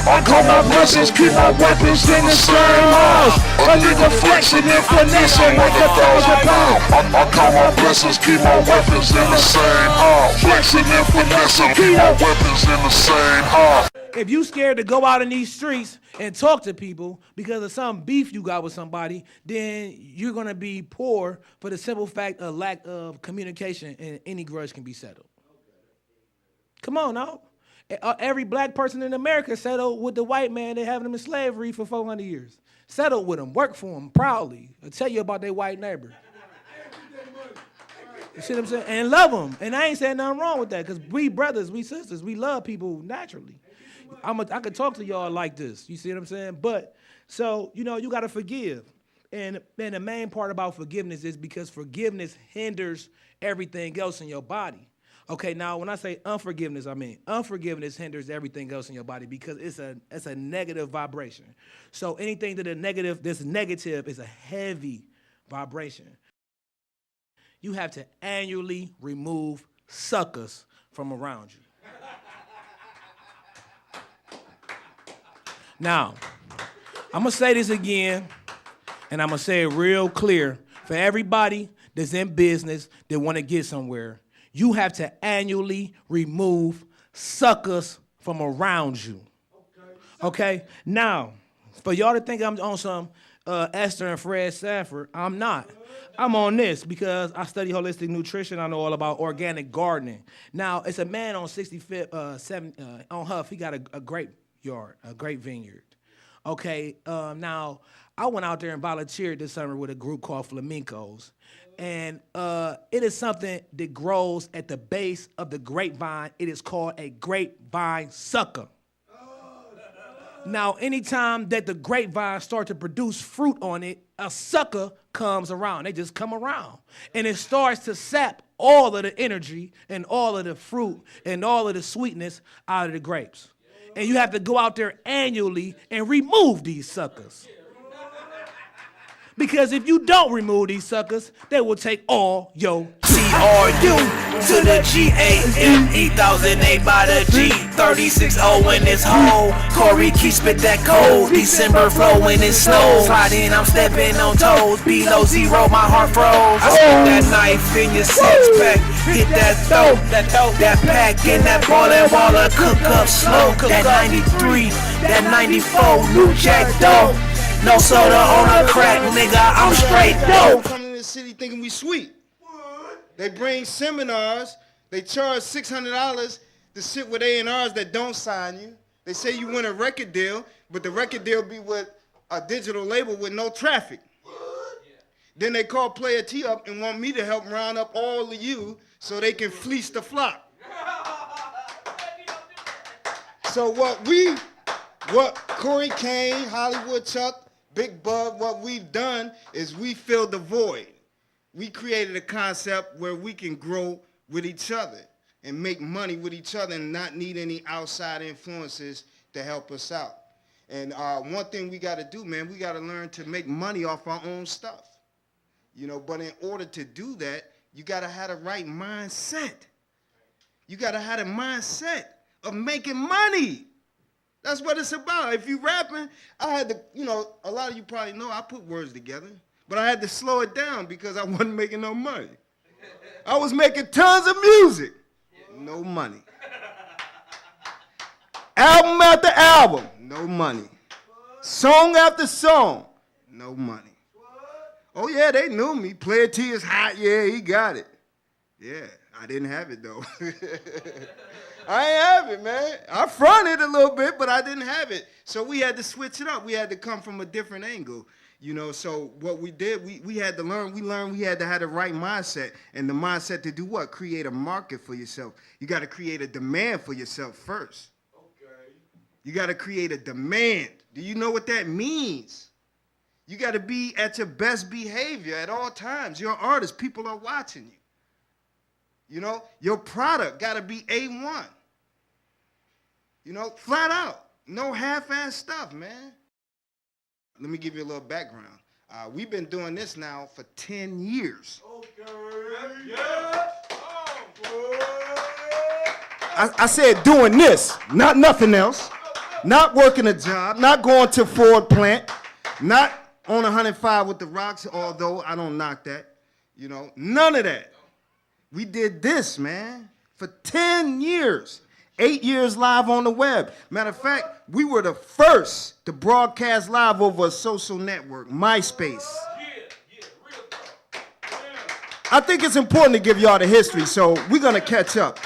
I call my blessings, keep my weapons in the same house. A nigga flexing and finessing like 1,000 pounds. I call my blessings, keep my weapons in the same house. Flexing and finessing, keep my weapons in the same house. If you scared to go out in these streets and talk to people because of some beef you got with somebody, then you're going to be poor for the simple fact of lack of communication, and any grudge can be settled. Come on now. Every black person in America settled with the white man that having them in slavery for 400 years. Settled with them, work for them proudly. I'll tell you about their white neighbor. You see what I'm saying? And love them. And I ain't saying nothing wrong with that, because we brothers, we sisters, we love people naturally. I could talk to y'all like this. You see what I'm saying? But, so, you know, you got to forgive. And the main part about forgiveness is because forgiveness hinders everything else in your body. Okay, now when I say unforgiveness, I mean unforgiveness hinders everything else in your body because it's a negative vibration. So anything that's negative is a heavy vibration. You have to annually remove suckers from around you. Now, I'm going to say this again, and I'm going to say it real clear for everybody that's in business that want to get somewhere. You have to annually remove suckers from around you. Okay? Now, for y'all to think I'm on some Esther and Fred Sanford, I'm not. I'm on this because I study holistic nutrition. I know all about organic gardening. Now, it's a man on 65th, on Huff. He got a grape yard, a grape vineyard. Okay, now, I went out there and volunteered this summer with a group called Flamencos. And it is something that grows at the base of the grapevine. It is called a grapevine sucker. Now, anytime that the grapevine starts to produce fruit on it, a sucker comes around. They just come around. And it starts to sap all of the energy and all of the fruit and all of the sweetness out of the grapes. And you have to go out there annually and remove these suckers. Because if you don't remove these suckers, they will take all your TRU to the GAME 1008 by the G360 in this hole. Corey Key spit that cold. December flow when it snows. Sliding, I'm stepping on toes. Below zero, my heart froze. I stick that knife in your six pack. Hit that throat, that pack and that ball and waller. Cook up slow. That 93, that 94, New Jack dope. No soda on a crack, nigga, I'm straight dope. Coming to the city thinking we sweet. They bring seminars, they charge $600 to sit with A&Rs that don't sign you. They say you win a record deal, but the record deal be with a digital label with no traffic. Then they call Playa T up and want me to help round up all of you so they can fleece the flock. So what Corey Kane, Hollywood Chuck, Big Bug, what we've done is we filled the void. We created a concept where we can grow with each other and make money with each other and not need any outside influences to help us out. And one thing we got to do, man, we got to learn to make money off our own stuff. You know, but in order to do that, you got to have the right mindset. You got to have the mindset of making money. That's what it's about. If you rapping, I had to, you know, a lot of you probably know I put words together, but I had to slow it down because I wasn't making no money. I was making tons of music, no money. Album after album, no money. Song after song, no money. Oh yeah, they knew me. Player T is hot, yeah, he got it. Yeah, I didn't have it though. I ain't have it, man. I fronted a little bit, but I didn't have it. So we had to switch it up. We had to come from a different angle, you know. So what we did, we had to learn. We learned we had to have the right mindset. And the mindset to do what? Create a market for yourself. You got to create a demand for yourself first. Okay. You got to create a demand. Do you know what that means? You got to be at your best behavior at all times. You're an artist. People are watching you. You know, your product got to be A1. You know, flat out. No half-ass stuff, man. Let me give you a little background. We've been doing this now for 10 years. Okay. Yeah. I said doing this, not nothing else. not working a job, not going to Ford plant, not on 105 with the rocks, although I don't knock that. You know, none of that. We did this, man, for 10 years. 8 years live on the web. Matter of fact, we were the first to broadcast live over a social network, MySpace. I think it's important to give y'all the history, so we're gonna catch up.